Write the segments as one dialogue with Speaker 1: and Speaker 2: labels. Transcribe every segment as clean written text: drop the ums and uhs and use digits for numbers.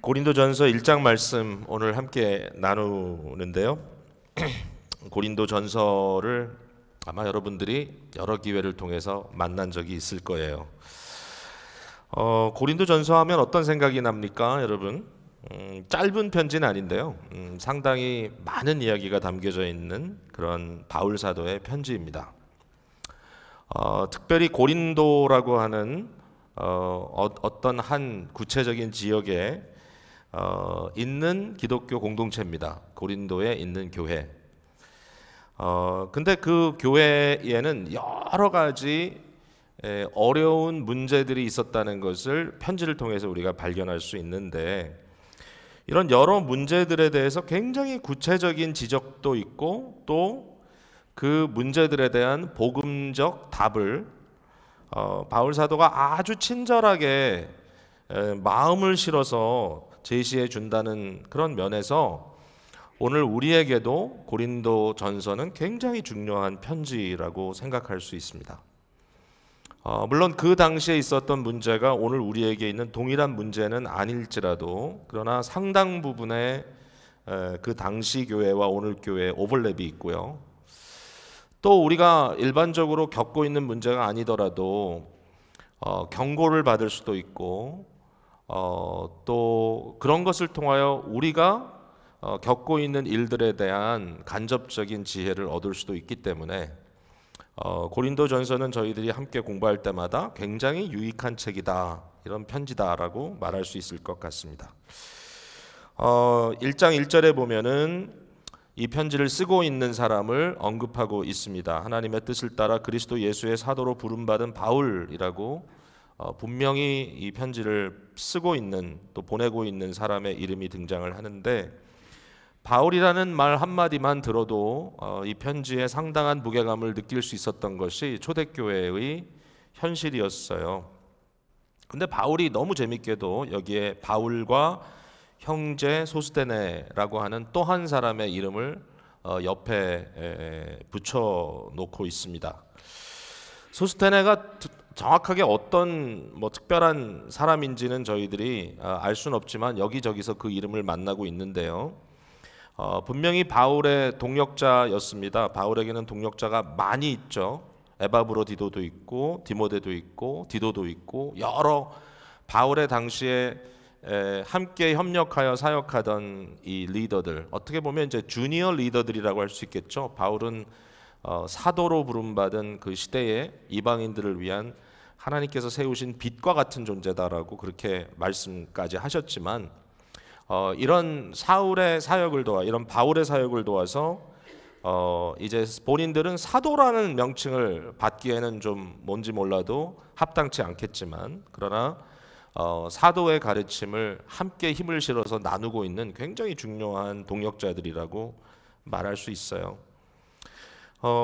Speaker 1: 고린도전서 1장 말씀 오늘 함께 나누는데요. 고린도전서를 아마 여러분들이 여러 기회를 통해서 만난 적이 있을 거예요. 고린도전서 하면 어떤 생각이 납니까, 여러분? 짧은 편지는 아닌데요. 상당히 많은 이야기가 담겨져 있는 그런 바울 사도의 편지입니다. 특별히 고린도라고 하는 어떤 한 구체적인 지역에 있는 기독교 공동체입니다. 고린도에 있는 교회. 근데 그 교회에는 여러 가지 어려운 문제들이 있었다는 것을 편지를 통해서 우리가 발견할 수 있는데, 이런 여러 문제들에 대해서 굉장히 구체적인 지적도 있고 또 그 문제들에 대한 복음적 답을 바울 사도가 아주 친절하게 마음을 실어서 제시해 준다는 그런 면에서 오늘 우리에게도 고린도 전서는 굉장히 중요한 편지라고 생각할 수 있습니다. 물론 그 당시에 있었던 문제가 오늘 우리에게 있는 동일한 문제는 아닐지라도, 그러나 상당 부분의 그 당시 교회와 오늘 교회의 오버랩이 있고요. 또 우리가 일반적으로 겪고 있는 문제가 아니더라도 경고를 받을 수도 있고, 또 그런 것을 통하여 우리가 겪고 있는 일들에 대한 간접적인 지혜를 얻을 수도 있기 때문에 고린도전서는 저희들이 함께 공부할 때마다 굉장히 유익한 책이다, 이런 편지다라고 말할 수 있을 것 같습니다. 1장 1절에 보면은 이 편지를 쓰고 있는 사람을 언급하고 있습니다. 하나님의 뜻을 따라 그리스도 예수의 사도로 부름받은 바울이라고 분명히 이 편지를 쓰고 있는, 또 보내고 있는 사람의 이름이 등장을 하는데, 바울이라는 말 한마디만 들어도 이 편지에 상당한 무게감을 느낄 수 있었던 것이 초대교회의 현실이었어요. 근데 바울이 너무 재밌게도 여기에 바울과 형제 소스테네라고 하는 또 한 사람의 이름을 옆에 붙여놓고 있습니다. 소스테네가 정확하게 어떤 특별한 사람인지는 저희들이 알 수는 없지만 여기저기서 그 이름을 만나고 있는데요. 분명히 바울의 동역자였습니다. 바울에게는 동역자가 많이 있죠. 에바브로디도도 있고 디모데도 있고 디도도 있고, 여러 바울의 당시에 함께 협력하여 사역하던 이 리더들, 어떻게 보면 이제 주니어 리더들이라고 할 수 있겠죠. 바울은 사도로 부름받은 그 시대의 이방인들을 위한 하나님께서 세우신 빛과 같은 존재다라고 그렇게 말씀까지 하셨지만, 이런 사울의 사역을 도와, 이런 바울의 사역을 도와서 이제 본인들은 사도라는 명칭을 받기에는 좀 뭔지 몰라도 합당치 않겠지만, 그러나 사도의 가르침을 함께 힘을 실어서 나누고 있는 굉장히 중요한 동역자들이라고 말할 수 있어요.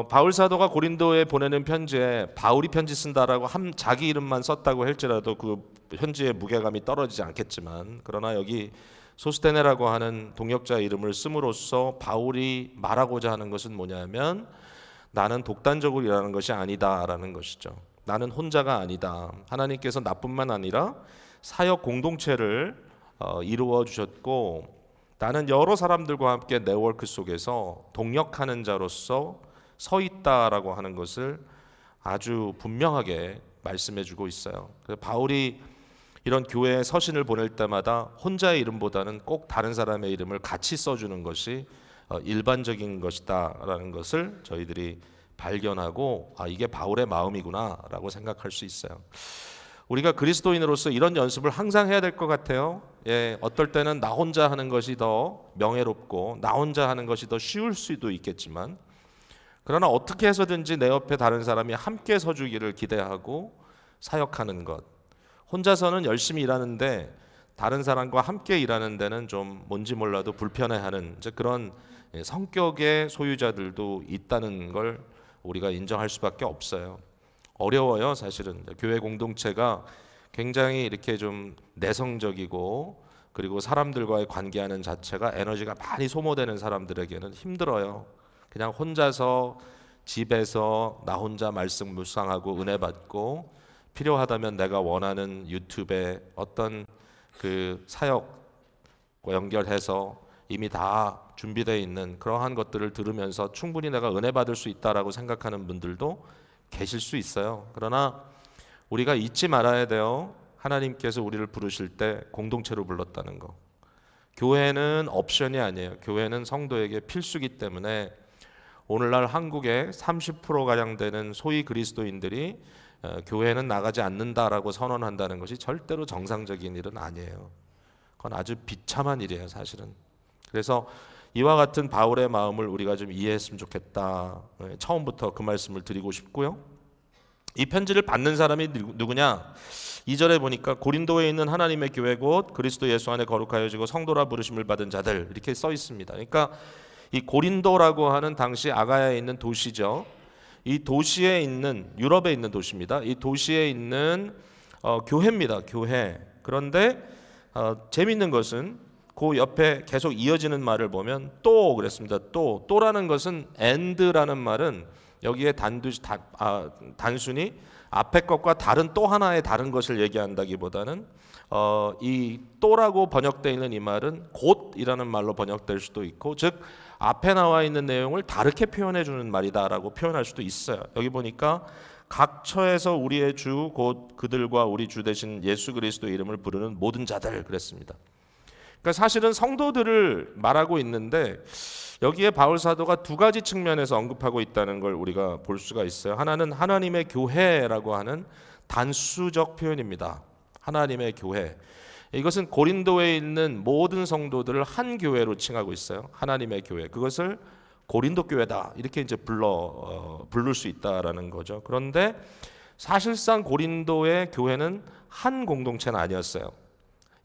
Speaker 1: 바울 사도가 고린도에 보내는 편지에 바울이 편지 쓴다라고 자기 이름만 썼다고 할지라도 그 편지의 무게감이 떨어지지 않겠지만, 그러나 여기 소스테네라고 하는 동역자 이름을 씀으로써 바울이 말하고자 하는 것은 뭐냐면, 나는 독단적으로 일하는 것이 아니다라는 것이죠. 나는 혼자가 아니다. 하나님께서 나뿐만 아니라 사역 공동체를 이루어 주셨고, 나는 여러 사람들과 함께 네트워크 속에서 동역하는 자로서 서 있다라고 하는 것을 아주 분명하게 말씀해 주고 있어요. 그래서 바울이 이런 교회에 서신을 보낼 때마다 혼자의 이름보다는 꼭 다른 사람의 이름을 같이 써주는 것이 일반적인 것이다라는 것을 저희들이 발견하고, 이게 바울의 마음이구나 라고 생각할 수 있어요. 우리가 그리스도인으로서 이런 연습을 항상 해야 될 것 같아요. 어떨 때는 나 혼자 하는 것이 더 명예롭고 나 혼자 하는 것이 더 쉬울 수도 있겠지만, 그러나 어떻게 해서든지 내 옆에 다른 사람이 함께 서주기를 기대하고 사역하는 것, 혼자서는 열심히 일하는데 다른 사람과 함께 일하는 데는 좀 뭔지 몰라도 불편해하는 그런 성격의 소유자들도 있다는 걸 우리가 인정할 수밖에 없어요. 어려워요, 사실은. 교회 공동체가 굉장히 이렇게 좀 내성적이고, 그리고 사람들과의 관계하는 자체가 에너지가 많이 소모되는 사람들에게는 힘들어요. 그냥 혼자서 집에서 나 혼자 말씀 묵상하고 은혜 받고, 필요하다면 내가 원하는 유튜브에 어떤 그 사역 연결해서 이미 다 준비되어 있는 그러한 것들을 들으면서 충분히 내가 은혜 받을 수 있다라고 생각하는 분들도 계실 수 있어요. 그러나 우리가 잊지 말아야 돼요. 하나님께서 우리를 부르실 때 공동체로 불렀다는 거. 교회는 옵션이 아니에요. 교회는 성도에게 필수기 때문에 오늘날 한국의 30%가량 되는 소위 그리스도인들이 교회는 나가지 않는다라고 선언한다는 것이 절대로 정상적인 일은 아니에요. 그건 아주 비참한 일이에요, 사실은. 그래서 이와 같은 바울의 마음을 우리가 좀 이해했으면 좋겠다. 처음부터 그 말씀을 드리고 싶고요. 이 편지를 받는 사람이 누구냐? 2절에 보니까 고린도에 있는 하나님의 교회 곧 그리스도 예수 안에 거룩하여지고 성도라 부르심을 받은 자들 이렇게 써 있습니다. 그러니까 이 고린도라고 하는 당시 아가야에 있는 도시죠. 이 도시에 있는 유럽에 있는 도시입니다. 이 도시에 있는 교회입니다. 교회. 그런데 재미있는 것은 그 옆에 계속 이어지는 말을 보면 또 그랬습니다. 또라는 것은 and라는 말은 여기에 단순히 앞에 것과 다른 또 하나의 다른 것을 얘기한다기보다는 이 또라고 번역되어 있는 이 말은 곧이라는 말로 번역될 수도 있고, 즉 앞에 나와 있는 내용을 다르게 표현해 주는 말이다라고 표현할 수도 있어요. 여기 보니까 각 처에서 우리의 주 곧 그들과 우리 주 되신 예수 그리스도 이름을 부르는 모든 자들 그랬습니다. 그러니까 사실은 성도들을 말하고 있는데 여기에 바울 사도가 두 가지 측면에서 언급하고 있다는 걸 우리가 볼 수가 있어요. 하나는 하나님의 교회라고 하는 단수적 표현입니다. 하나님의 교회. 이것은 고린도에 있는 모든 성도들을 한 교회로 칭하고 있어요. 하나님의 교회. 그것을 고린도 교회다 이렇게 이제 부를 수 있다라는 거죠. 그런데 사실상 고린도의 교회는 한 공동체는 아니었어요.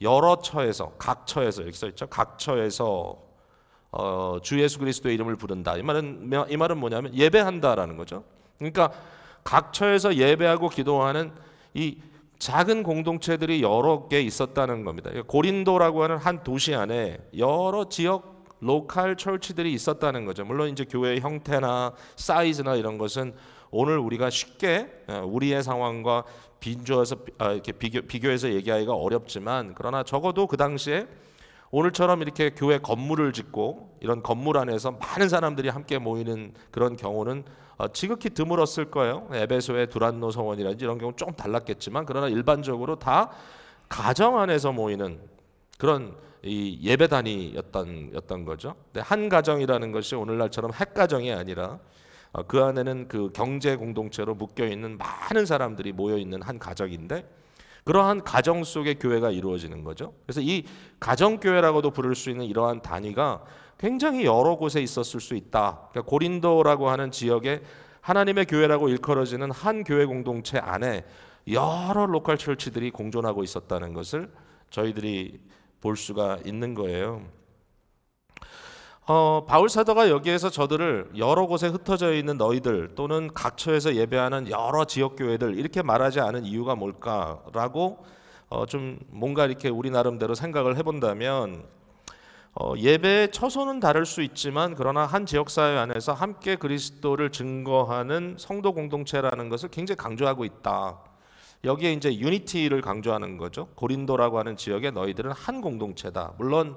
Speaker 1: 여러 처에서, 각 처에서 이렇게 써 있죠. 각 처에서 주 예수 그리스도의 이름을 부른다. 이 말은 뭐냐면 예배한다라는 거죠. 그러니까 각 처에서 예배하고 기도하는 이 작은 공동체들이 여러 개 있었다는 겁니다. 고린도라고 하는 한 도시 안에 여러 지역 로컬 철치들이 있었다는 거죠. 물론 이제 교회의 형태나 사이즈나 이런 것은 오늘 우리가 쉽게 우리의 상황과 빈조해서 이렇게 비교해서 얘기하기가 어렵지만, 그러나 적어도 그 당시에 오늘처럼 이렇게 교회 건물을 짓고 이런 건물 안에서 많은 사람들이 함께 모이는 그런 경우는 지극히 드물었을 거예요. 에베소의 두란노 성원이라든지 이런 경우 좀 달랐겠지만, 그러나 일반적으로 다 가정 안에서 모이는 그런 이 예배단이었던 거죠. 근데 한 가정이라는 것이 오늘날처럼 핵가정이 아니라 그 안에는 그 경제 공동체로 묶여 있는 많은 사람들이 모여 있는 한 가정인데, 그러한 가정 속에 교회가 이루어지는 거죠. 그래서 이 가정교회라고도 부를 수 있는 이러한 단위가 굉장히 여러 곳에 있었을 수 있다. 그러니까 고린도라고 하는 지역에 하나님의 교회라고 일컬어지는 한 교회 공동체 안에 여러 로컬 철치들이 공존하고 있었다는 것을 저희들이 볼 수가 있는 거예요. 바울 사도가 여기에서 저들을 여러 곳에 흩어져 있는 너희들 또는 각처에서 예배하는 여러 지역 교회들 이렇게 말하지 않은 이유가 뭘까라고 좀 뭔가 이렇게 우리 나름대로 생각을 해본다면, 예배의 처소는 다를 수 있지만 그러나 한 지역사회 안에서 함께 그리스도를 증거하는 성도 공동체라는 것을 굉장히 강조하고 있다. 여기에 이제 유니티를 강조하는 거죠. 고린도라고 하는 지역에 너희들은 한 공동체다. 물론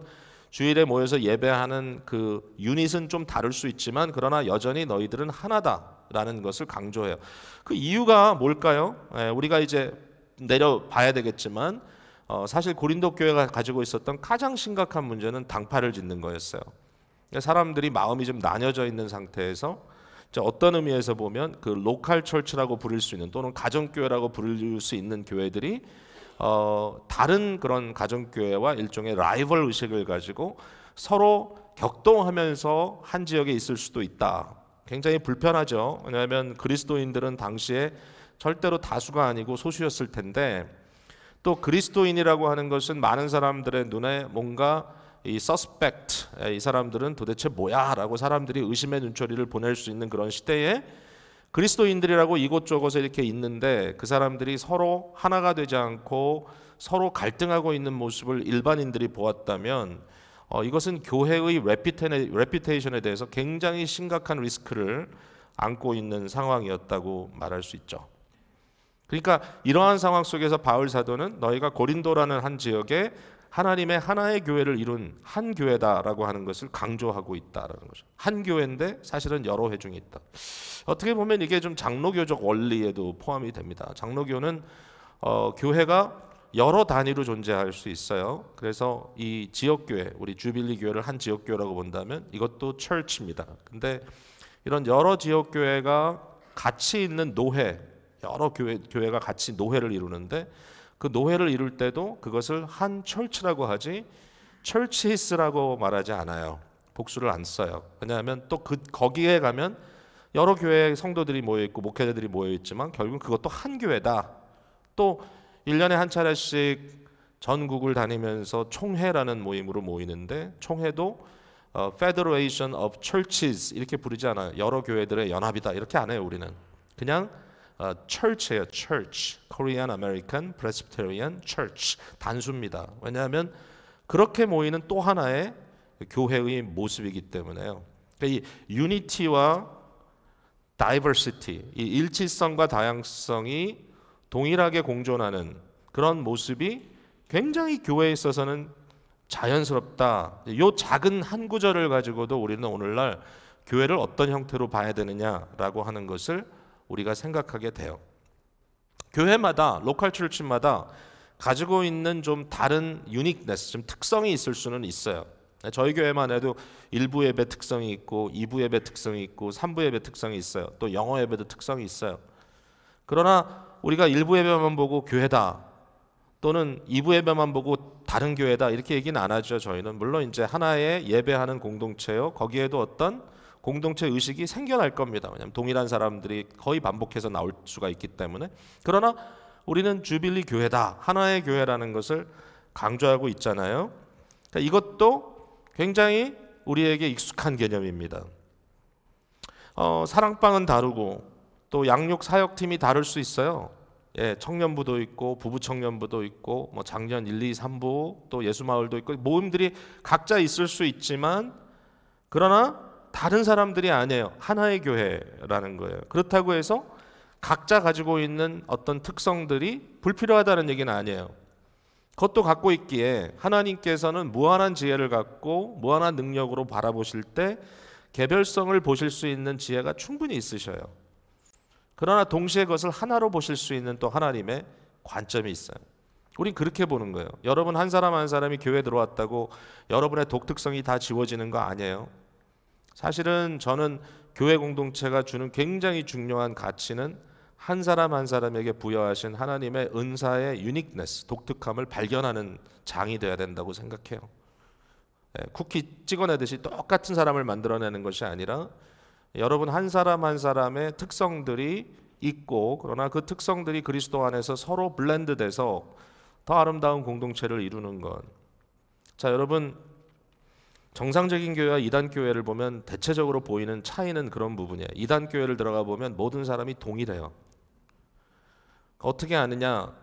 Speaker 1: 주일에 모여서 예배하는 그 유닛은 좀 다를 수 있지만 그러나 여전히 너희들은 하나다라는 것을 강조해요. 그 이유가 뭘까요? 우리가 이제 내려봐야 되겠지만 사실 고린도 교회가 가지고 있었던 가장 심각한 문제는 당파를 짓는 거였어요. 사람들이 마음이 좀 나뉘어져 있는 상태에서 어떤 의미에서 보면 그 로컬 철치라고 부를 수 있는 또는 가정교회라고 부를 수 있는 교회들이 다른 그런 가정교회와 일종의 라이벌 의식을 가지고 서로 격동하면서 한 지역에 있을 수도 있다. 굉장히 불편하죠. 왜냐하면 그리스도인들은 당시에 절대로 다수가 아니고 소수였을 텐데, 또 그리스도인이라고 하는 것은 많은 사람들의 눈에 뭔가 이 suspect, 이 사람들은 도대체 뭐야? 라고 사람들이 의심의 눈초리를 보낼 수 있는 그런 시대에 그리스도인들이라고 이곳저곳에 이렇게 있는데 그 사람들이 서로 하나가 되지 않고 서로 갈등하고 있는 모습을 일반인들이 보았다면 이것은 교회의 레피테이션에 대해서 굉장히 심각한 리스크를 안고 있는 상황이었다고 말할 수 있죠. 그러니까 이러한 상황 속에서 바울 사도는 너희가 고린도라는 한 지역에 하나님의 하나의 교회를 이룬 한 교회다라고 하는 것을 강조하고 있다라는 거죠. 한 교회인데 사실은 여러 회중이 있다. 어떻게 보면 이게 좀 장로교적 원리에도 포함이 됩니다. 장로교는 교회가 여러 단위로 존재할 수 있어요. 그래서 이 지역교회, 우리 주빌리 교회를 한 지역교회라고 본다면 이것도 철치입니다. 근데 이런 여러 지역교회가 같이 있는 노회, 여러 교회가 같이 노회를 이루는데 그 노회를 이룰 때도 그것을 한 철치라고 하지 철치스라고 말하지 않아요. 복수를 안 써요. 왜냐하면 또 거기에 가면 여러 교회 성도들이 모여 있고 목회자들이 모여 있지만 결국은 그것도 한 교회다. 또 1년에 한 차례씩 전국을 다니면서 총회라는 모임으로 모이는데 총회도 Federation of Churches 이렇게 부르지 않아요. 여러 교회들의 연합이다 이렇게 안 해요. 우리는 그냥 Church예요. Church, Korean American Presbyterian Church 단수입니다. 왜냐하면 그렇게 모이는 또 하나의 교회의 모습이기 때문에요. 그러니까 이 Unity와 Diversity, 이 일치성과 다양성이 동일하게 공존하는 그런 모습이 굉장히 교회에 있어서는 자연스럽다. 이 작은 한 구절을 가지고도 우리는 오늘날 교회를 어떤 형태로 봐야 되느냐라고 하는 것을 우리가 생각하게 돼요. 교회마다 로컬 철치마다 가지고 있는 좀 다른 유니크네스, 좀 특성이 있을 수는 있어요. 저희 교회만 해도 1부 예배 특성이 있고 2부 예배 특성이 있고 3부 예배 특성이 있어요. 또 영어 예배도 특성이 있어요. 그러나 우리가 1부 예배만 보고 교회다 또는 2부 예배만 보고 다른 교회다 이렇게 얘기는 안 하죠. 저희는 물론 이제 하나의 예배하는 공동체요. 거기에도 어떤 공동체 의식이 생겨날 겁니다. 왜냐하면 동일한 사람들이 거의 반복해서 나올 수가 있기 때문에. 그러나 우리는 주빌리 교회다, 하나의 교회라는 것을 강조하고 있잖아요. 그러니까 이것도 굉장히 우리에게 익숙한 개념입니다. 사랑방은 다르고 또 양육 사역팀이 다를 수 있어요. 예, 청년부도 있고 부부 청년부도 있고 뭐 장년 1, 2, 3부 또 예수마을도 있고 모임들이 각자 있을 수 있지만 그러나 다른 사람들이 아니에요. 하나의 교회라는 거예요. 그렇다고 해서 각자 가지고 있는 어떤 특성들이 불필요하다는 얘기는 아니에요. 그것도 갖고 있기에 하나님께서는 무한한 지혜를 갖고 무한한 능력으로 바라보실 때 개별성을 보실 수 있는 지혜가 충분히 있으셔요. 그러나 동시에 그것을 하나로 보실 수 있는 또 하나님의 관점이 있어요. 우린 그렇게 보는 거예요. 여러분 한 사람 한 사람이 교회에 들어왔다고 여러분의 독특성이 다 지워지는 거 아니에요. 사실은 저는 교회 공동체가 주는 굉장히 중요한 가치는 한 사람 한 사람에게 부여하신 하나님의 은사의 유니크네스, 독특함을 발견하는 장이 되어야 된다고 생각해요. 쿠키 찍어내듯이 똑같은 사람을 만들어내는 것이 아니라 여러분 한 사람 한 사람의 특성들이 있고 그러나 그 특성들이 그리스도 안에서 서로 블렌드돼서 더 아름다운 공동체를 이루는 것. 자, 여러분 정상적인 교회와 이단 교회를 보면 대체적으로 보이는 차이는 그런 부분이에요. 이단 교회를 들어가 보면 모든 사람이 동일해요. 어떻게 아느냐?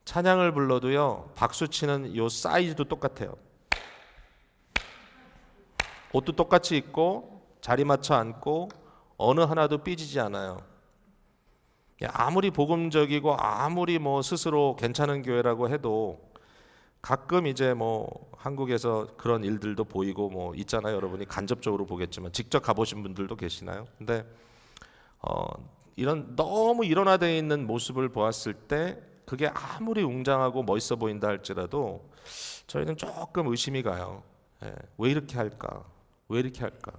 Speaker 1: 찬양을 불러도요 박수 치는 요 사이즈도 똑같아요. 옷도 똑같이 입고 자리 맞춰 앉고 어느 하나도 삐지지 않아요. 아무리 복음적이고 아무리 뭐 스스로 괜찮은 교회라고 해도 가끔 이제 뭐 한국에서 그런 일들도 보이고 뭐 있잖아요. 여러분이 간접적으로 보겠지만 직접 가보신 분들도 계시나요? 근데 이런 너무 일원화되어 있는 모습을 보았을 때 그게 아무리 웅장하고 멋있어 보인다 할지라도 저희는 조금 의심이 가요. 왜 이렇게 할까? 왜 이렇게 할까?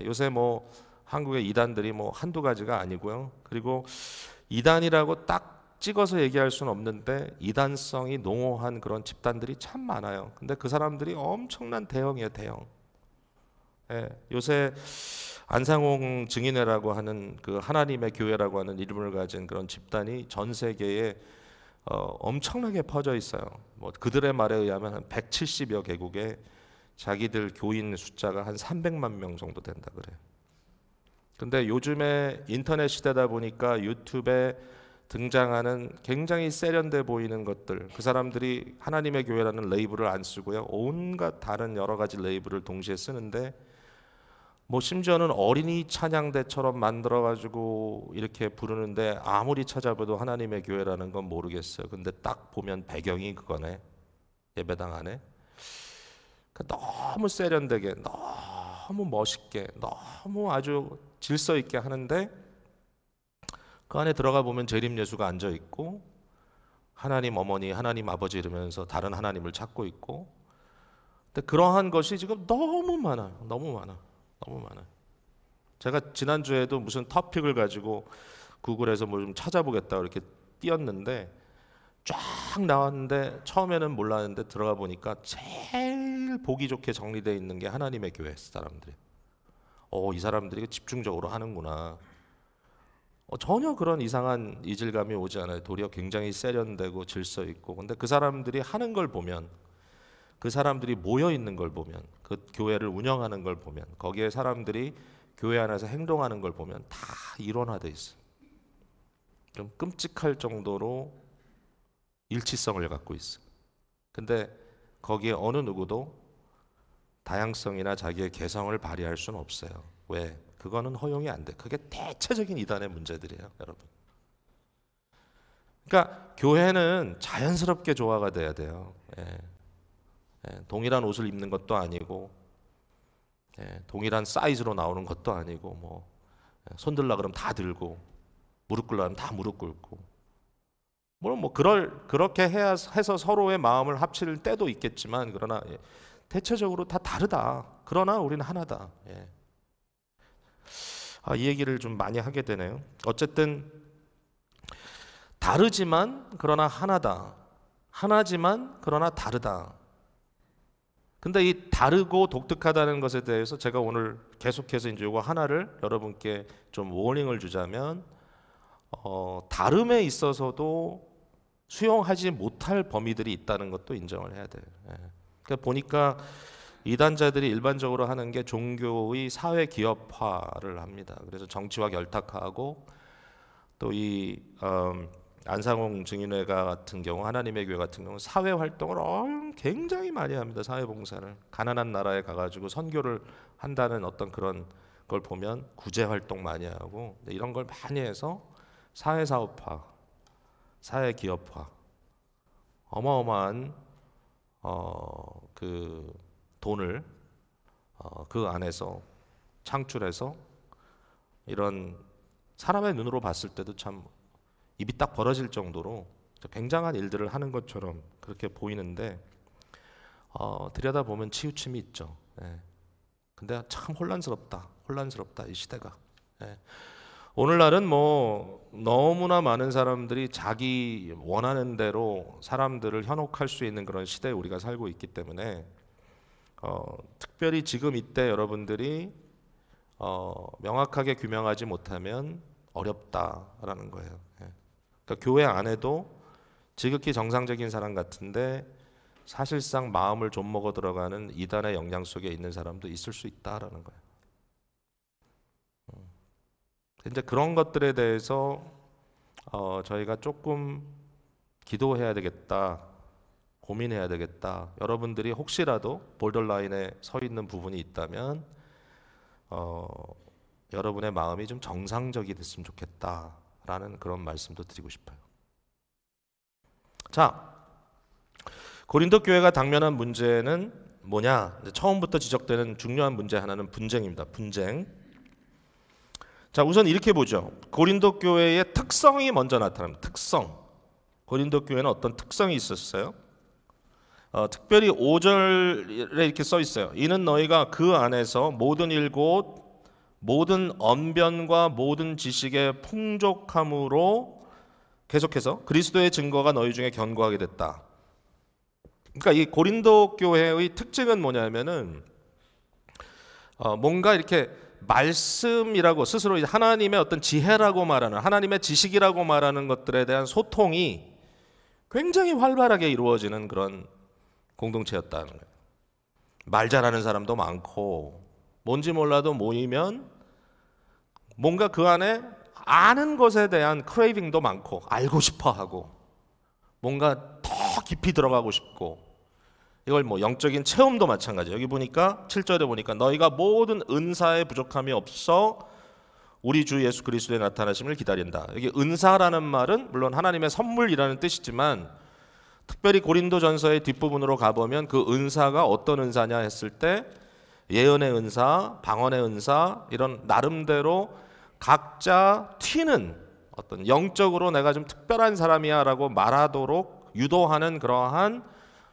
Speaker 1: 요새 뭐 한국의 이단들이 뭐 한두 가지가 아니고요. 그리고 이단이라고 딱 찍어서 얘기할 수는 없는데 이단성이 농후한 그런 집단들이 참 많아요. 근데 그 사람들이 엄청난 대형이에요, 대형. 요새 안상홍 증인회라고 하는 그 하나님의 교회라고 하는 이름을 가진 그런 집단이 전 세계에 엄청나게 퍼져 있어요. 뭐 그들의 말에 의하면 한 170여 개국에 자기들 교인 숫자가 한 300만 명 정도 된다 그래요. 근데 요즘에 인터넷 시대다 보니까 유튜브에 등장하는 굉장히 세련돼 보이는 것들, 그 사람들이 하나님의 교회라는 레이블을 안 쓰고요 온갖 다른 여러 가지 레이블을 동시에 쓰는데 뭐 심지어는 어린이 찬양대처럼 만들어가지고 이렇게 부르는데 아무리 찾아봐도 하나님의 교회라는 건 모르겠어요. 근데 딱 보면 배경이 그거네. 예배당 안에. 너무 세련되게, 너무 멋있게, 너무 아주 질서 있게 하는데 그 안에 들어가 보면 재림 예수가 앉아 있고 하나님 어머니, 하나님 아버지 이러면서 다른 하나님을 찾고 있고. 근데 그러한 것이 지금 너무 많아요. 너무 많아. 너무 많아요. 제가 지난주에도 무슨 토픽을 가지고 구글에서 뭐 좀 찾아보겠다고 이렇게 띄었는데 쫙 나왔는데 처음에는 몰랐는데 들어가 보니까 제일 보기 좋게 정리되어 있는 게 하나님의 교회 사람들이. 이 사람들이 집중적으로 하는구나. 전혀 그런 이상한 이질감이 오지 않아요. 도리어 굉장히 세련되고 질서 있고. 근데 그 사람들이 하는 걸 보면, 그 사람들이 모여 있는 걸 보면, 그 교회를 운영하는 걸 보면, 거기에 사람들이 교회 안에서 행동하는 걸 보면 다 일원화돼 있어요. 좀 끔찍할 정도로 일치성을 갖고 있어요. 근데 거기에 어느 누구도 다양성이나 자기의 개성을 발휘할 수는 없어요. 왜? 그거는 허용이 안 돼. 그게 대체적인 이단의 문제들이에요, 여러분. 그러니까 교회는 자연스럽게 조화가 돼야 돼요. 동일한 옷을 입는 것도 아니고, 동일한 사이즈로 나오는 것도 아니고, 뭐 손들라 그러면 다 들고, 무릎 꿇으라 하면 다 무릎 꿇고. 물론 뭐 그렇게 해서 서로의 마음을 합칠 때도 있겠지만, 그러나 대체적으로 다 다르다. 그러나 우리는 하나다. 이 얘기를 좀 많이 하게 되네요. 어쨌든 다르지만 그러나 하나다. 하나지만 그러나 다르다. 근데 이 다르고 독특하다는 것에 대해서 제가 오늘 계속해서 이제 이거 하나를 여러분께 좀 워닝을 주자면, 다름에 있어서도 수용하지 못할 범위들이 있다는 것도 인정을 해야 돼요. 그러니까 보니까 이단자들이 일반적으로 하는 게 종교의 사회 기업화를 합니다. 그래서 정치와 결탁하고 또 이 안상홍 증인회가 같은 경우, 하나님의 교회 같은 경우 사회 활동을 굉장히 많이 합니다. 사회 봉사를 가난한 나라에 가가지고 선교를 한다는 어떤 그런 걸 보면 구제 활동 많이 하고 이런 걸 많이 해서 사회 사업화, 사회 기업화, 어마어마한 그 돈을 그 안에서 창출해서 이런 사람의 눈으로 봤을 때도 참 입이 딱 벌어질 정도로 굉장한 일들을 하는 것처럼 그렇게 보이는데 들여다보면 치우침이 있죠. 근데 참 혼란스럽다 이 시대가. 오늘날은 뭐 너무나 많은 사람들이 자기 원하는 대로 사람들을 현혹할 수 있는 그런 시대에 우리가 살고 있기 때문에 특별히 지금 이때 여러분들이 명확하게 규명하지 못하면 어렵다라는 거예요. 그러니까 교회 안에도 지극히 정상적인 사람 같은데 사실상 마음을 좀 먹어 들어가는 이단의 영향 속에 있는 사람도 있을 수 있다라는 거예요. 이제 그런 것들에 대해서 저희가 조금 기도해야 되겠다, 고민해야 되겠다. 여러분들이 혹시라도 borderline에 서 있는 부분이 있다면 여러분의 마음이 좀 정상적이 됐으면 좋겠다라는 그런 말씀도 드리고 싶어요. 자, 고린도 교회가 당면한 문제는 뭐냐? 처음부터 지적되는 중요한 문제 하나는 분쟁입니다. 분쟁. 자, 우선 이렇게 보죠. 고린도 교회의 특성이 먼저 나타납니다. 특성. 고린도 교회는 어떤 특성이 있었어요? 특별히 5절에 이렇게 써 있어요. 이는 너희가 그 안에서 모든 일곧 모든 언변과 모든 지식의 풍족함으로 계속해서 그리스도의 증거가 너희 중에 견고하게 됐다. 그러니까 이 고린도 교회의 특징은 뭐냐면은 뭔가 이렇게 말씀이라고 스스로 하나님의 어떤 지혜라고 말하는, 하나님의 지식이라고 말하는 것들에 대한 소통이 굉장히 활발하게 이루어지는 그런 공동체였다는 거예요. 말 잘하는 사람도 많고 뭔지 몰라도 모이면 뭔가 그 안에 아는 것에 대한 크레이빙도 많고 알고 싶어 하고 뭔가 더 깊이 들어가고 싶고 이걸 뭐 영적인 체험도 마찬가지예요. 여기 보니까 7절에 보니까 너희가 모든 은사에 부족함이 없어 우리 주 예수 그리스도의 나타나심을 기다린다. 여기 은사라는 말은 물론 하나님의 선물이라는 뜻이지만 특별히 고린도전서의 뒷부분으로 가보면 그 은사가 어떤 은사냐 했을 때 예언의 은사, 방언의 은사 이런 나름대로 각자 튀는 어떤 영적으로 내가 좀 특별한 사람이야 라고 말하도록 유도하는 그러한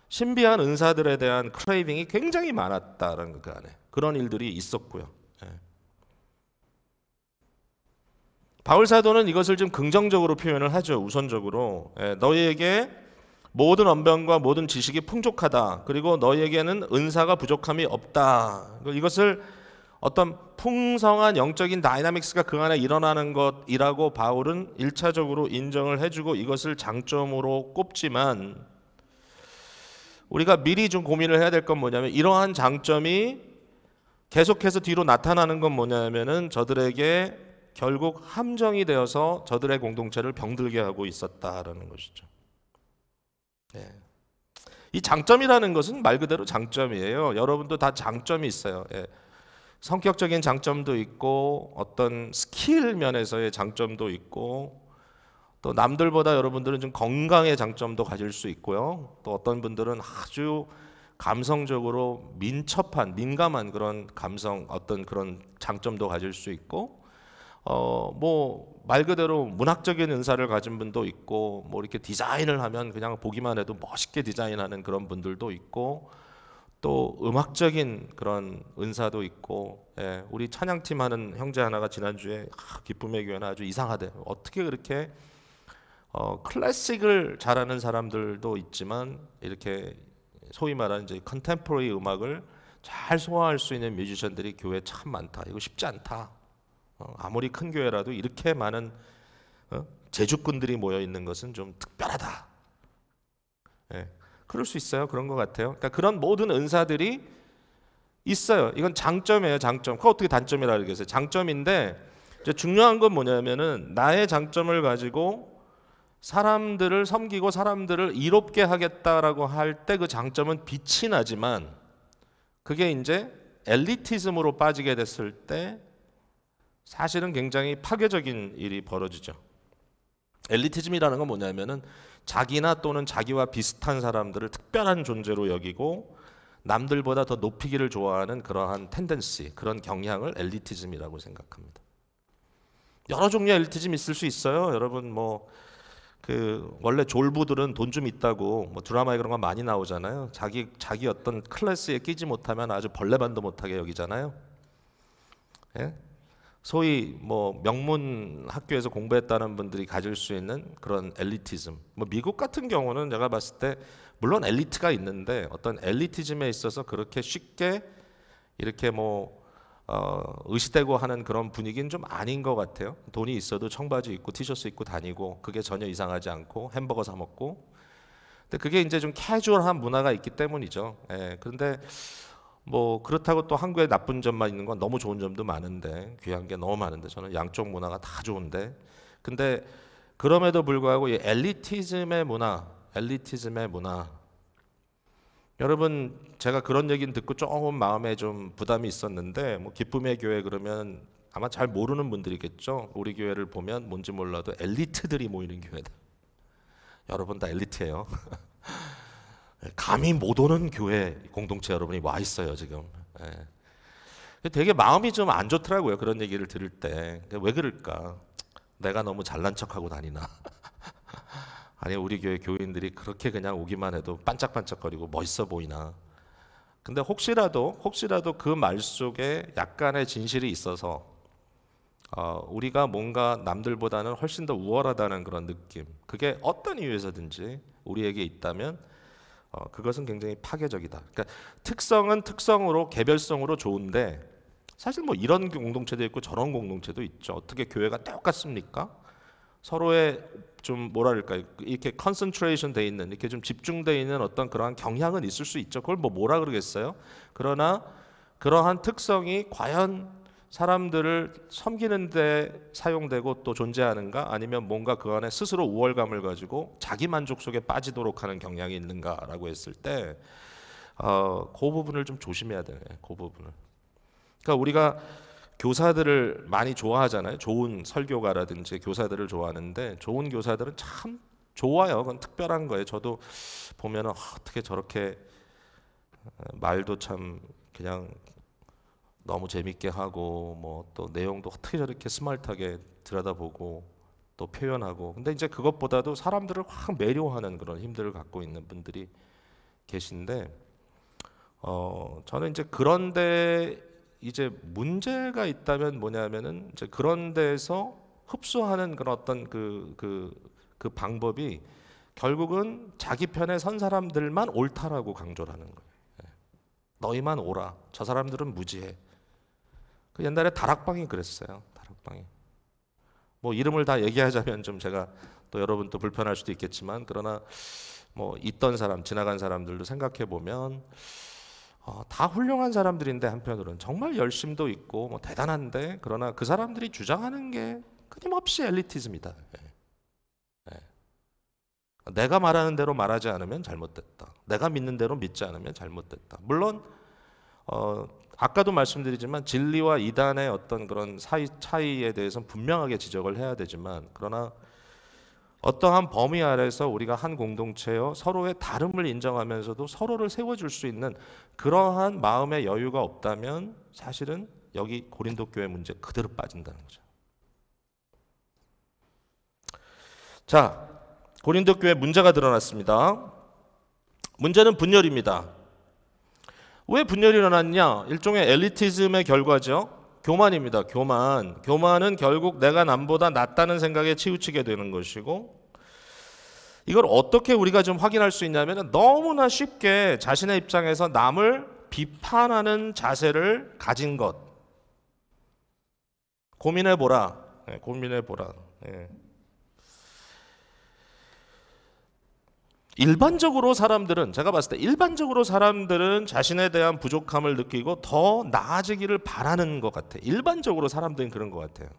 Speaker 1: 신비한 은사들에 대한 크레이빙이 굉장히 많았다는 그 안에 그런 일들이 있었고요. 바울 사도는 이것을 좀 긍정적으로 표현을 하죠. 우선적으로 너희에게 모든 언변과 모든 지식이 풍족하다. 그리고 너희에게는 은사가 부족함이 없다. 이것을 어떤 풍성한 영적인 다이나믹스가 그 안에 일어나는 것이라고 바울은 1차적으로 인정을 해주고 이것을 장점으로 꼽지만 우리가 미리 좀 고민을 해야 될 건 뭐냐면 이러한 장점이 계속해서 뒤로 나타나는 건 뭐냐면은 저들에게 결국 함정이 되어서 저들의 공동체를 병들게 하고 있었다라는 것이죠. 이 장점이라는 것은 말 그대로 장점이에요. 여러분도 다 장점이 있어요. 성격적인 장점도 있고 어떤 스킬 면에서의 장점도 있고 또 남들보다 여러분들은 좀 건강의 장점도 가질 수 있고요. 또 어떤 분들은 아주 감성적으로 민감한 그런 감성 어떤 그런 장점도 가질 수 있고 뭐 말 그대로 문학적인 은사를 가진 분도 있고 뭐 이렇게 디자인을 하면 그냥 보기만 해도 멋있게 디자인하는 그런 분들도 있고 또 음악적인 그런 은사도 있고 우리 찬양팀 하는 형제 하나가 지난주에 기쁨의 교회는 아주 이상하대. 어떻게 그렇게 클래식을 잘하는 사람들도 있지만 이렇게 소위 말하는 이제 컨템포러리 음악을 잘 소화할 수 있는 뮤지션들이 교회에 참 많다. 이거 쉽지 않다. 아무리 큰 교회라도 이렇게 많은 제주꾼들이 모여 있는 것은 좀 특별하다. 그럴 수 있어요. 그런 것 같아요. 그러니까 그런 모든 은사들이 있어요. 이건 장점이에요. 장점. 그거 어떻게 단점이라 그러겠어요? 장점인데 이제 중요한 건 뭐냐면은 나의 장점을 가지고 사람들을 섬기고 사람들을 이롭게 하겠다라고 할 때 그 장점은 빛이 나지만 그게 이제 엘리티즘으로 빠지게 됐을 때 사실은 굉장히 파괴적인 일이 벌어지죠. 엘리티즘이라는 건 뭐냐면은 자기나 또는 자기와 비슷한 사람들을 특별한 존재로 여기고 남들보다 더 높이기를 좋아하는 그러한 텐던시, 그런 경향을 엘리티즘이라고 생각합니다. 여러 종류의 엘리티즘이 있을 수 있어요. 여러분 뭐 그 원래 졸부들은 돈 좀 있다고 뭐 드라마에 그런 거 많이 나오잖아요. 자기 어떤 클래스에 끼지 못하면 아주 벌레반도 못하게 여기잖아요. 소위 뭐 명문 학교에서 공부했다는 분들이 가질 수 있는 그런 엘리티즘. 뭐 미국 같은 경우는 제가 봤을 때 물론 엘리트가 있는데 어떤 엘리티즘에 있어서 그렇게 쉽게 이렇게 뭐 의시되고 하는 그런 분위기는 좀 아닌 것 같아요. 돈이 있어도 청바지 입고 티셔츠 입고 다니고 그게 전혀 이상하지 않고 햄버거 사 먹고. 근데 그게 이제 좀 캐주얼한 문화가 있기 때문이죠. 그런데 뭐 그렇다고 또 한국에 나쁜 점만 있는 건 너무 좋은 점도 많은데 귀한 게 너무 많은데 저는 양쪽 문화가 다 좋은데 근데 그럼에도 불구하고 이 엘리티즘의 문화 여러분 제가 그런 얘기는 듣고 조금 마음에 좀 부담이 있었는데 뭐 기쁨의 교회 그러면 아마 잘 모르는 분들이겠죠. 우리 교회를 보면 뭔지 몰라도 엘리트들이 모이는 교회다. 여러분 다 엘리트예요. 감히 못 오는 교회 공동체 여러분이 와 있어요 지금. 되게 마음이 좀 안 좋더라고요. 그런 얘기를 들을 때. 왜 그럴까? 내가 너무 잘난 척하고 다니나? 아니 우리 교회 교인들이 그렇게 그냥 오기만 해도 반짝반짝거리고 멋있어 보이나? 근데 혹시라도 그 말 속에 약간의 진실이 있어서 우리가 뭔가 남들보다는 훨씬 더 우월하다는 그런 느낌, 그게 어떤 이유에서든지 우리에게 있다면 그것은 굉장히 파괴적이다. 그러니까 특성은 특성으로 개별성으로 좋은데 사실 뭐 이런 공동체도 있고 저런 공동체도 있죠. 어떻게 교회가 똑같습니까? 서로의 좀 뭐랄까 이렇게 컨센트레이션 돼 있는 이렇게 좀 집중돼 있는 어떤 그러한 경향은 있을 수 있죠. 그걸 뭐라 그러겠어요? 그러나 그러한 특성이 과연 사람들을 섬기는 데 사용되고 또 존재하는가? 아니면 뭔가 그 안에 스스로 우월감을 가지고 자기 만족 속에 빠지도록 하는 경향이 있는가라고 했을 때 그 부분을 좀 조심해야 돼요. 그 부분을. 그러니까 우리가 교사들을 많이 좋아하잖아요. 좋은 설교가라든지 교사들을 좋아하는데 좋은 교사들은 참 좋아요. 그건 특별한 거예요. 저도 보면은 어떻게 저렇게 말도 참 그냥 너무 재밌게 하고 뭐 또 내용도 어떻게 저렇게 스마트하게 들여다보고 또 표현하고. 근데 이제 그것보다도 사람들을 확 매료하는 그런 힘들을 갖고 있는 분들이 계신데 저는 이제 그런데 이제 문제가 있다면 뭐냐면은 이제 그런 데서 흡수하는 그런 어떤 그 방법이 결국은 자기 편에 선 사람들만 옳다라고 강조를 하는 거예요. 너희만 옳아. 저 사람들은 무지해. 그 옛날에 다락방이 그랬어요. 다락방이. 뭐 이름을 다 얘기하자면 좀 제가 또 여러분 또 불편할 수도 있겠지만 그러나 뭐 있던 사람, 지나간 사람들도 생각해 보면 다 훌륭한 사람들인데 한편으로는 정말 열심도 있고 뭐 대단한데 그러나 그 사람들이 주장하는 게 끊임없이 엘리티즘이다. 내가 말하는 대로 말하지 않으면 잘못됐다. 내가 믿는 대로 믿지 않으면 잘못됐다. 물론 아까도 말씀드리지만 진리와 이단의 어떤 그런 차이에 대해서는 분명하게 지적을 해야 되지만 그러나 어떠한 범위 아래서 우리가 한 공동체여 서로의 다름을 인정하면서도 서로를 세워줄 수 있는 그러한 마음의 여유가 없다면 사실은 여기 고린도 교회 문제 그대로 빠진다는 거죠. 자, 고린도 교회 문제가 드러났습니다. 문제는 분열입니다. 왜 분열이 일어났냐? 일종의 엘리티즘의 결과죠. 교만입니다. 교만은 결국 내가 남보다 낫다는 생각에 치우치게 되는 것이고 이걸 어떻게 우리가 좀 확인할 수 있냐면 너무나 쉽게 자신의 입장에서 남을 비판하는 자세를 가진 것. 고민해보라. 고민해보라. 일반적으로 사람들은 제가 봤을 때 일반적으로 사람들은 자신에 대한 부족함을 느끼고 더 나아지기를 바라는 것 같아요. 일반적으로 사람들은 그런 것 같아요.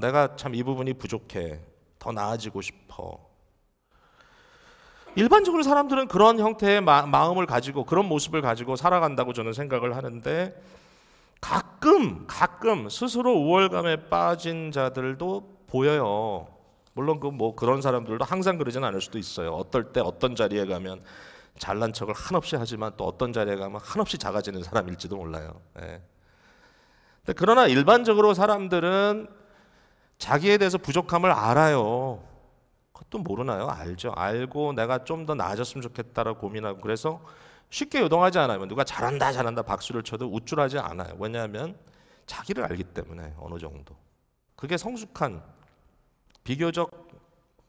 Speaker 1: 내가 참 이 부분이 부족해. 더 나아지고 싶어. 일반적으로 사람들은 그런 형태의 마음을 가지고 그런 모습을 가지고 살아간다고 저는 생각을 하는데 가끔 스스로 우월감에 빠진 자들도 보여요. 물론 그런 사람들도 항상 그러진 않을 수도 있어요. 어떨 때 어떤 자리에 가면 잘난 척을 한없이 하지만 또 어떤 자리에 가면 한없이 작아지는 사람일지도 몰라요. 근데 그러나 일반적으로 사람들은 자기에 대해서 부족함을 알아요. 그것도 모르나요? 알죠. 알고 내가 좀 더 나아졌으면 좋겠다라고 고민하고 그래서 쉽게 요동하지 않아요. 누가 잘한다 박수를 쳐도 우쭐하지 않아요. 왜냐하면 자기를 알기 때문에 어느 정도. 그게 성숙한 비교적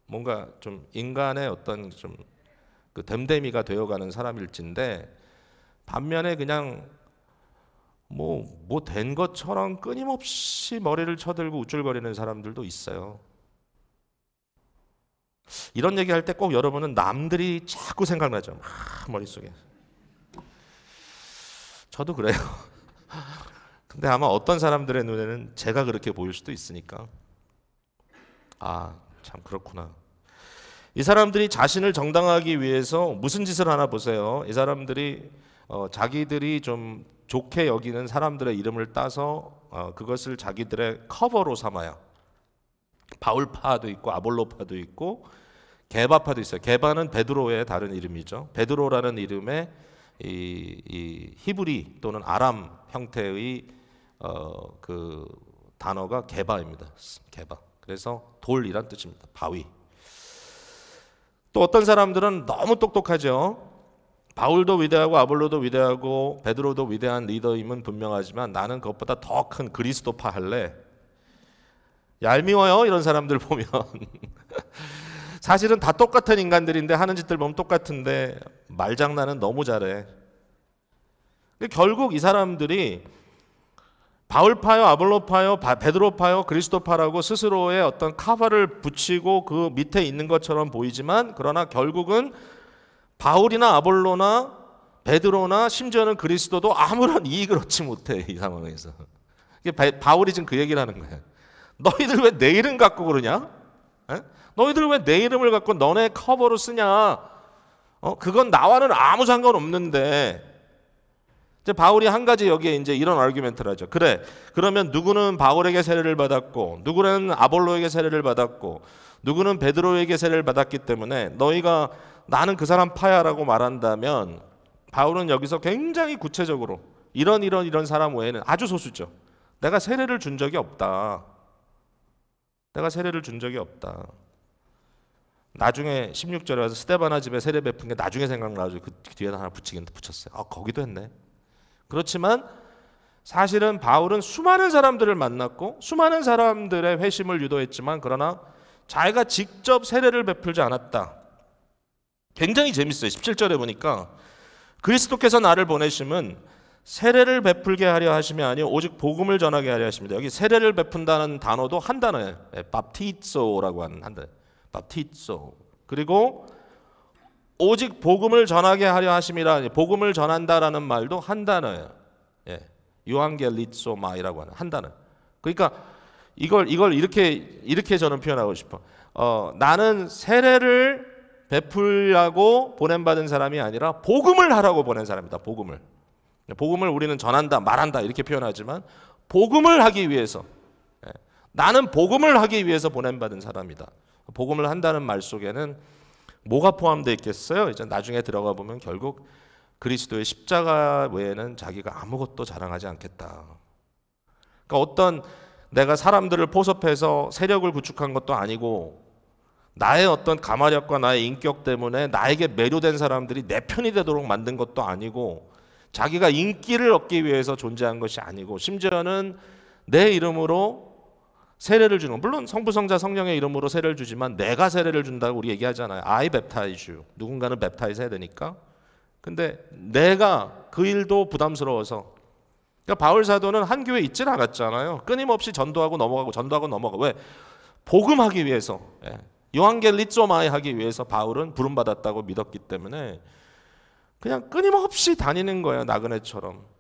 Speaker 1: 뭔가 좀 인간의 어떤 좀 그 됨됨이가 되어가는 사람일진데 반면에 그냥 뭐 된 것처럼 끊임없이 머리를 쳐들고 우쭐거리는 사람들도 있어요. 이런 얘기할 때 꼭 여러분은 남들이 자꾸 생각나죠. 머릿속에. 저도 그래요. 근데 아마 어떤 사람들의 눈에는 제가 그렇게 보일 수도 있으니까 참 그렇구나. 이 사람들이 자신을 정당화하기 위해서 무슨 짓을 하나 보세요. 이 사람들이 자기들이 좀 좋게 여기는 사람들의 이름을 따서 그것을 자기들의 커버로 삼아요. 바울파도 있고 아볼로파도 있고 게바파도 있어요. 게바는 베드로의 다른 이름이죠. 베드로라는 이름의 이 히브리 또는 아람 형태의 그 단어가 게바입니다. 게바. 그래서 돌이란 뜻입니다. 바위. 또 어떤 사람들은 너무 똑똑하죠. 바울도 위대하고 아볼로도 위대하고 베드로도 위대한 리더임은 분명하지만 나는 그것보다 더 큰 그리스도파 할래. 얄미워요. 이런 사람들 보면. 사실은 다 똑같은 인간들인데 하는 짓들 보면 똑같은데 말장난은 너무 잘해. 결국 이 사람들이 바울파요, 아볼로파요, 베드로파요, 그리스도파라고 스스로의 어떤 카바를 붙이고 그 밑에 있는 것처럼 보이지만 그러나 결국은 바울이나 아볼로나 베드로나 심지어는 그리스도도 아무런 이익을 얻지 못해. 이 상황에서. 바울이 지금 그 얘기를 하는 거예요. 너희들 왜 내 이름 갖고 그러냐? 너희들 왜 내 이름을 갖고 너네 커버로 쓰냐? 그건 나와는 아무 상관없는데 이제 바울이 한 가지 여기에 이제 이런 아르규멘트를 하죠. 그래, 그러면 누구는 바울에게 세례를 받았고 누구는 아볼로에게 세례를 받았고 누구는 베드로에게 세례를 받았기 때문에 너희가 나는 그 사람 파야라고 말한다면 바울은 여기서 굉장히 구체적으로 이런 사람 외에는 아주 소수죠. 내가 세례를 준 적이 없다. 내가 세례를 준 적이 없다. 나중에 16절에 와서 스데바나 집에 세례 베푼 게 나중에 생각나가지고 그 뒤에다 하나 붙였어요. 거기도 했네. 그렇지만 사실은 바울은 수많은 사람들을 만났고 수많은 사람들의 회심을 유도했지만 그러나 자기가 직접 세례를 베풀지 않았다. 굉장히 재밌어요. 17절에 보니까 그리스도께서 나를 보내심은 세례를 베풀게 하려 하심이 아니요 오직 복음을 전하게 하려 하십니다. 여기 세례를 베푼다는 단어도 한 단어예요. 밥티소라고 하는 한 단어. 밥티소. 그리고 오직 복음을 전하게 하려 하심이라, 복음을 전한다라는 말도 한 단어예요. 유앙겔리소마이라고 하는 한 단어. 그러니까 이걸 이렇게 저는 표현하고 싶어. 나는 세례를 베풀라고 보냄받은 사람이 아니라 복음을 하라고 보낸 사람이다. 복음을 우리는 전한다, 말한다 이렇게 표현하지만 복음을 하기 위해서, 나는 복음을 하기 위해서 보냄받은 사람이다. 복음을 한다는 말 속에는 뭐가 포함되어 있겠어요? 이제 나중에 들어가 보면 결국 그리스도의 십자가 외에는 자기가 아무것도 자랑하지 않겠다. 그러니까 어떤 내가 사람들을 포섭해서 세력을 구축한 것도 아니고 나의 어떤 가마력과 나의 인격 때문에 나에게 매료된 사람들이 내 편이 되도록 만든 것도 아니고 자기가 인기를 얻기 위해서 존재한 것이 아니고 심지어는 내 이름으로 세례를 주는 거. 물론 성부, 성자, 성령의 이름으로 세례를 주지만 내가 세례를 준다고 우리 얘기하잖아요. I baptize you. 누군가는 baptize 해야 되니까. 근데 내가 그 일도 부담스러워서, 그러니까 바울 사도는 한 교회에 있질 않았잖아요. 끊임없이 전도하고 넘어가고. 왜? 복음하기 위해서, 요한겔리조마이 하기 위해서 바울은 부름받았다고 믿었기 때문에 그냥 끊임없이 다니는 거예요. 나그네처럼.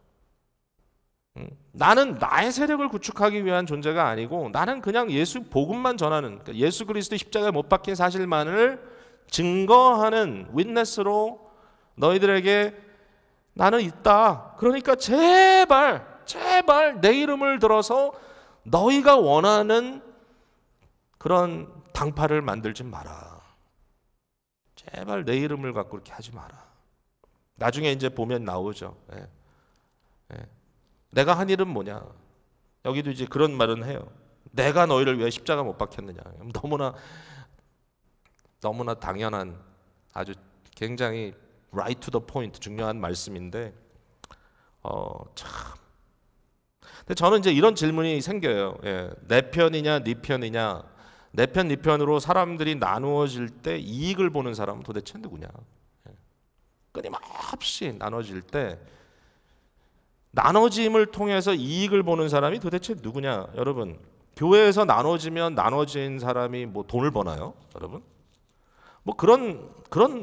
Speaker 1: 나는 나의 세력을 구축하기 위한 존재가 아니고 나는 그냥 예수 복음만 전하는, 그러니까 예수 그리스도 십자가에 못 박힌 사실만을 증거하는 윗네스로 너희들에게 나는 있다. 그러니까 제발 내 이름을 들어서 너희가 원하는 그런 당파를 만들지 마라. 제발 내 이름을 갖고 그렇게 하지 마라. 나중에 이제 보면 나오죠. 내가 한 일은 뭐냐? 여기도 이제 그런 말은 해요. 내가 너희를 위해 십자가 못 박혔느냐? 너무나 당연한, 아주 굉장히 right to the point 중요한 말씀인데, 참. 근데 저는 이제 이런 질문이 생겨요. 내 편이냐, 네 편이냐? 내 편, 네 편으로 사람들이 나누어질 때 이익을 보는 사람은 도대체 누구냐? 끊임없이 나눠질 때 나눠짐을 통해서 이익을 보는 사람이 도대체 누구냐? 여러분, 교회에서 나눠지면 나눠진 사람이 뭐 돈을 버나요? 여러분? 뭐 그런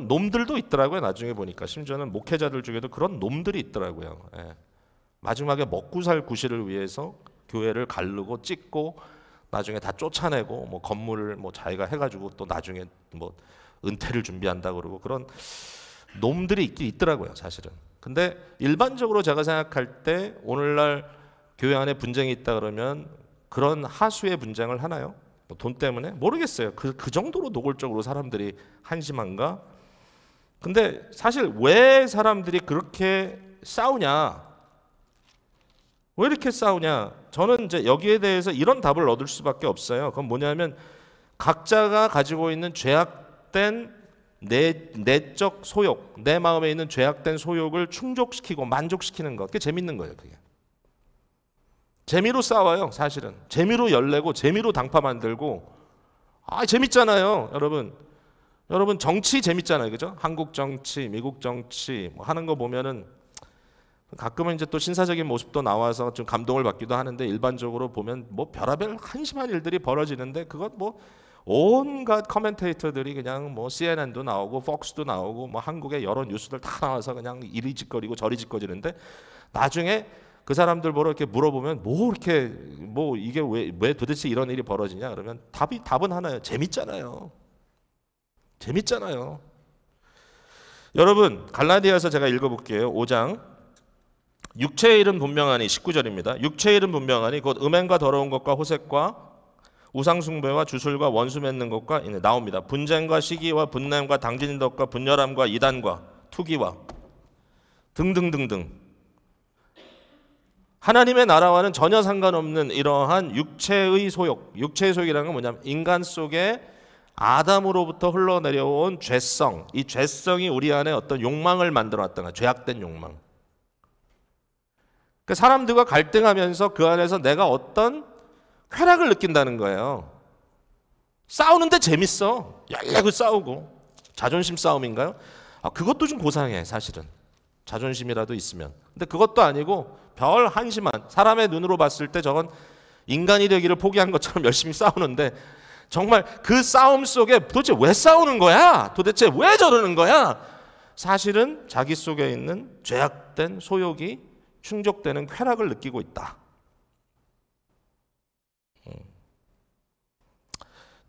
Speaker 1: 놈들도 있더라고요. 나중에 보니까 심지어는 목회자들 중에도 그런 놈들이 있더라고요. 마지막에 먹고 살 구실을 위해서 교회를 가르고 찢고 나중에 다 쫓아내고 뭐 건물을 뭐 자기가 해가지고 또 나중에 뭐 은퇴를 준비한다 그러고 그런 놈들이 있긴 있더라고요. 사실은. 근데 일반적으로 제가 생각할 때 오늘날 교회 안에 분쟁이 있다 그러면 그런 하수의 분쟁을 하나요? 뭐 돈 때문에? 모르겠어요. 그 정도로 노골적으로 사람들이 한심한가? 근데 사실 왜 사람들이 그렇게 싸우냐? 왜 이렇게 싸우냐? 저는 이제 여기에 대해서 이런 답을 얻을 수밖에 없어요. 그건 뭐냐면 각자가 가지고 있는 죄악된 내적 소욕, 내 마음에 있는 죄악된 소욕을 충족시키고 만족시키는 것. 그게 재밌는 거예요. 그게 재미로 싸워요. 사실은 재미로 열내고 재미로 당파 만들고. 재밌잖아요. 여러분 정치 재밌잖아요. 그죠? 한국 정치, 미국 정치 뭐 하는 거 보면은 가끔은 이제 또 신사적인 모습도 나와서 좀 감동을 받기도 하는데 일반적으로 보면 뭐 별의별 한심한 일들이 벌어지는데 그것 뭐 온갖 커멘테이터들이 그냥 뭐 CNN도 나오고 폭스도 나오고 뭐 한국의 여러 뉴스들 다 나와서 그냥 이리 짓거리고 저리 짓거리는데 나중에 그 사람들 보러 이렇게 물어보면 뭐 이게 왜 도대체 이런 일이 벌어지냐 그러면 답은 하나예요. 재밌잖아요. 여러분, 갈라디아서 제가 읽어볼게요. 5장. 육체의 일은 분명하니, 19절입니다. 육체의 일은 분명하니 곧 음행과 더러운 것과 호색과 우상숭배와 주술과 원수 맺는 것과 나옵니다. 분쟁과 시기와 분냄과 당진덕과 분열함과 이단과 투기와 등등등등. 하나님의 나라와는 전혀 상관없는 이러한 육체의 소욕. 육체의 소욕이라는 건 뭐냐면 인간 속에 아담으로부터 흘러내려온 죄성. 이 죄성이 우리 안에 어떤 욕망을 만들어놨던 거야. 죄악된 욕망. 그러니까 사람들과 갈등하면서 그 안에서 내가 어떤 쾌락을 느낀다는 거예요. 싸우는데 재밌어. 열내고 싸우고. 자존심 싸움인가요? 그것도 좀 고상해, 사실은. 자존심이라도 있으면. 근데 그것도 아니고 별 한심한, 사람의 눈으로 봤을 때 저건 인간이 되기를 포기한 것처럼 열심히 싸우는데, 정말 그 싸움 속에 도대체 왜 싸우는 거야? 도대체 왜 저러는 거야? 사실은 자기 속에 있는 죄악된 소욕이 충족되는 쾌락을 느끼고 있다.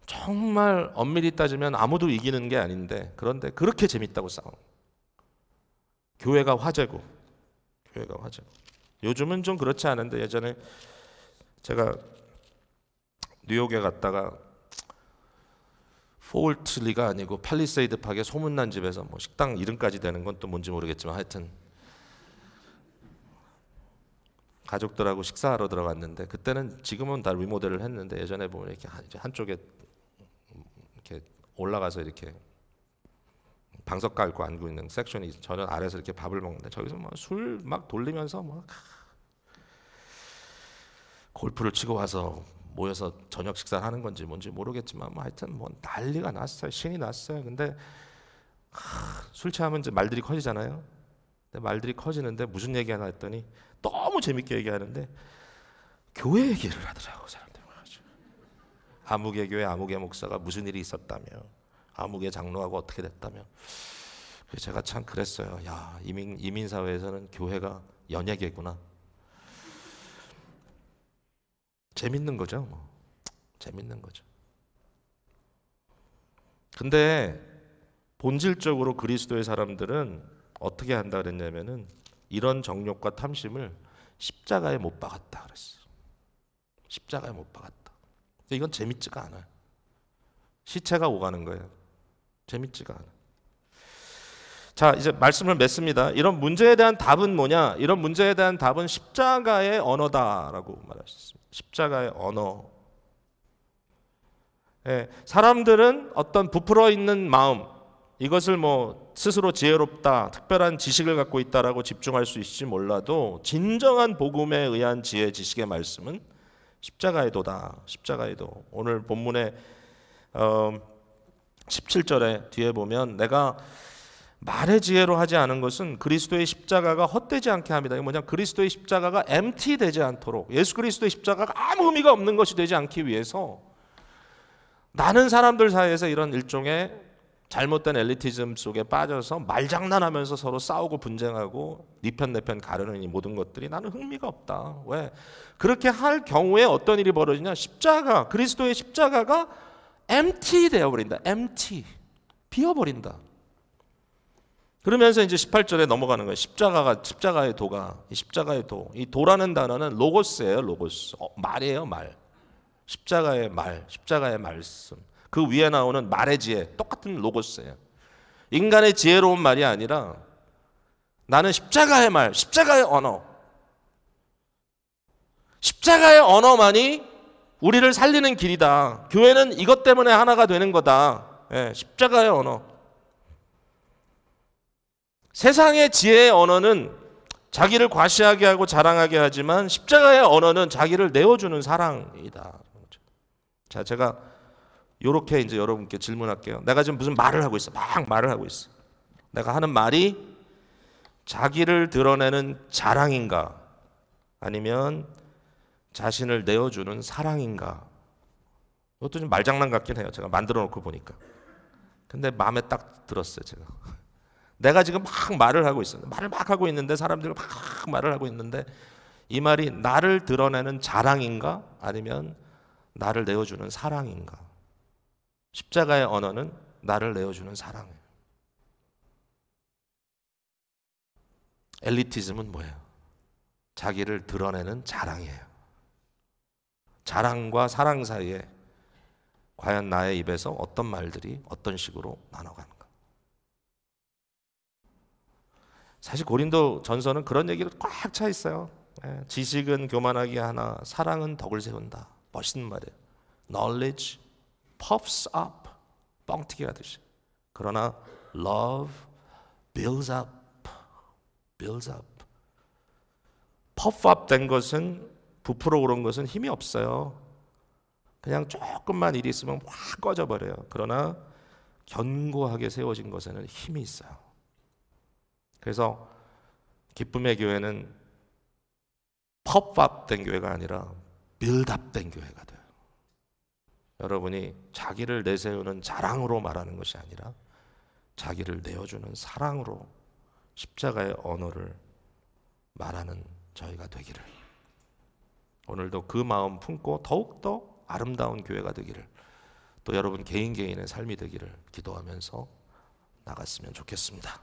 Speaker 1: 정말 엄밀히 따지면 아무도 이기는 게 아닌데, 그런데 그렇게 재밌다고 싸워. 교회가 화제고. 교회가 화제고. 요즘은 좀 그렇지 않은데, 예전에 제가 뉴욕에 갔다가 포울트리가 아니고 팔리세이드 파크의 소문난 집에서 뭐 식당 이름까지 되는 건 또 뭔지 모르겠지만 하여튼 가족들하고 식사하러 들어갔는데, 그때는, 지금은 다 리모델을 했는데 예전에 보면 이렇게 한쪽에 이렇게 올라가서 이렇게 방석 깔고 앉고 있는 섹션이, 저는 아래에서 이렇게 밥을 먹는데 저기서 막 술 막 돌리면서 막 골프를 치고 와서 모여서 저녁 식사를 하는 건지 뭔지 모르겠지만 뭐 하여튼 뭐 난리가 났어요. 신이 났어요. 근데 술 취하면 이제 말들이 커지잖아요. 근데 말들이 커지는데 무슨 얘기 하나 했더니 너무 재밌게 얘기하는데 교회 얘기를 하더라고, 사람들이. 아무개 교회 아무개 목사가 무슨 일이 있었다며, 아무개 장로하고 어떻게 됐다며. 그래서 제가 참 그랬어요. 야, 이민 사회에서는 교회가 연예계구나. 재밌는 거죠, 뭐. 재밌는 거죠. 근데 본질적으로 그리스도의 사람들은 어떻게 한다 그랬냐면은 이런 정욕과 탐심을 십자가에 못 박았다 그랬어. 십자가에 못 박았다. 근데 이건 재밌지가 않아요. 시체가 오가는 거예요. 재밌지가 않아. 자, 이제 말씀을 맺습니다. 이런 문제에 대한 답은 뭐냐? 이런 문제에 대한 답은 십자가의 언어다라고 말하셨습니다. 십자가의 언어. 예, 사람들은 어떤 부풀어 있는 마음, 이것을 뭐 스스로 지혜롭다, 특별한 지식을 갖고 있다라고 집중할 수 있을지 몰라도 진정한 복음에 의한 지혜, 지식의 말씀은 십자가의 도다. 십자가의 도. 오늘 본문의 17절에 뒤에 보면 내가 말의 지혜로 하지 않은 것은 그리스도의 십자가가 헛되지 않게 합니다. 이게 뭐냐면 그리스도의 십자가가 empty 되지 않도록, 예수 그리스도의 십자가가 아무 의미가 없는 것이 되지 않기 위해서 나는 사람들 사이에서 이런 일종의 잘못된 엘리티즘 속에 빠져서 말장난하면서 서로 싸우고 분쟁하고 네 편 내 편 가르는 이 모든 것들이 나는 흥미가 없다. 왜? 그렇게 할 경우에 어떤 일이 벌어지냐? 십자가, 그리스도의 십자가가 empty 되어버린다. empty. 비어버린다. 그러면서 이제 18절에 넘어가는 거예요. 십자가의 도가, 이 십자가의 도. 이 도라는 단어는 로고스예요, 로고스. 말이에요, 말. 십자가의 말, 십자가의 말씀. 그 위에 나오는 말의 지혜, 똑같은 로고스예요. 인간의 지혜로운 말이 아니라 나는 십자가의 말, 십자가의 언어. 십자가의 언어만이 우리를 살리는 길이다. 교회는 이것 때문에 하나가 되는 거다. 예, 십자가의 언어. 세상의 지혜의 언어는 자기를 과시하게 하고 자랑하게 하지만 십자가의 언어는 자기를 내어주는 사랑이다. 자, 제가 이렇게 이제 여러분께 질문할게요. 내가 지금 무슨 말을 하고 있어? 막 말을 하고 있어. 내가 하는 말이 자기를 드러내는 자랑인가? 아니면 자신을 내어주는 사랑인가? 이것도 좀 말장난 같긴 해요. 제가 만들어 놓고 보니까. 근데 마음에 딱 들었어요, 제가. 내가 지금 막 말을 하고 있어요. 말을 막 하고 있는데, 사람들이 막 말을 하고 있는데, 이 말이 나를 드러내는 자랑인가? 아니면 나를 내어주는 사랑인가? 십자가의 언어는 나를 내어주는 사랑이에요. 엘리티즘은 뭐예요? 자기를 드러내는 자랑이에요. 자랑과 사랑 사이에 과연 나의 입에서 어떤 말들이 어떤 식으로 나눠가는가? 사실 고린도 전서는 그런 얘기로 꽉 차 있어요. 지식은 교만하게 하나 사랑은 덕을 세운다. 멋있는 말이에요. Knowledge puffs up, 뻥튀기 하듯이. 그러나 love builds up, builds up. puff up 된 것은, 부풀어 오른 것은 힘이 없어요. 그냥 조금만 일이 있으면 확 꺼져버려요. 그러나 견고하게 세워진 것에는 힘이 있어요. 그래서 기쁨의 교회는 펍업 된 교회가 아니라 빌드업 된 교회가 돼요. 여러분이 자기를 내세우는 자랑으로 말하는 것이 아니라 자기를 내어주는 사랑으로 십자가의 언어를 말하는 저희가 되기를, 오늘도 그 마음 품고 더욱더 아름다운 교회가 되기를, 또 여러분 개인의 삶이 되기를 기도하면서 나갔으면 좋겠습니다.